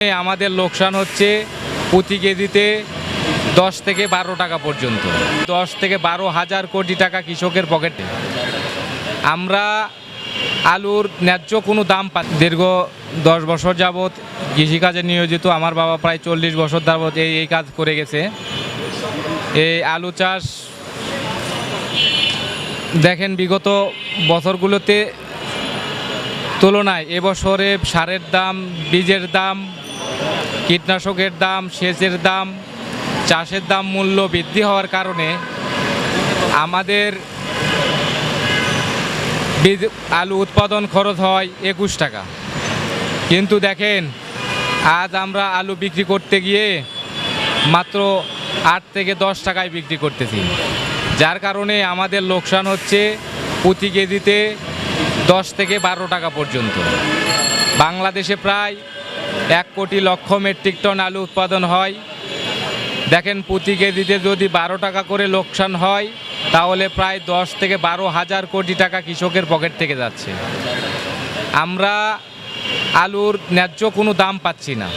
আমাদের লোকসান হচ্ছে প্রতি কেজিতে 10 থেকে 12 টাকা পর্যন্ত, 10 থেকে 12,000 কোটি টাকা কৃষকের পকেটে। আমরা আলুর ন্যায্য কোনো দাম দীর্ঘ 10 বছর যাবৎ কৃষিকাজে নিয়োজিত। আমার বাবা প্রায় 40 বছর যাবৎ এই কাজ করে গেছে। এই আলু চাষ দেখেন বিগত বছরগুলোতে তুলনায় এবছরে সারের দাম, বীজের দাম, কীটনাশকের দাম, সেচের দাম, চাষের দাম মূল্য বৃদ্ধি হওয়ার কারণে আমাদের আলু উৎপাদন খরচ হয় 21 টাকা। কিন্তু দেখেন আজ আমরা আলু বিক্রি করতে গিয়ে মাত্র 8 থেকে 10 টাকায় বিক্রি করতেছি, যার কারণে আমাদের লোকসান হচ্ছে প্রতি কেজিতে 10 থেকে 12 টাকা পর্যন্ত। বাংলাদেশে প্রায় 1 কোটি লক্ষ মেট্রিক টন আলু উৎপাদন হয়। দেখেন প্রতি কেজিতে যদি 12 টাকা করে লোকসান হয়, তাহলে প্রায় 10 থেকে 12,000 কোটি টাকা কৃষকের পকেট থেকে যাচ্ছে। আমরা আলুর ন্যায্য কোনো দাম পাচ্ছি না।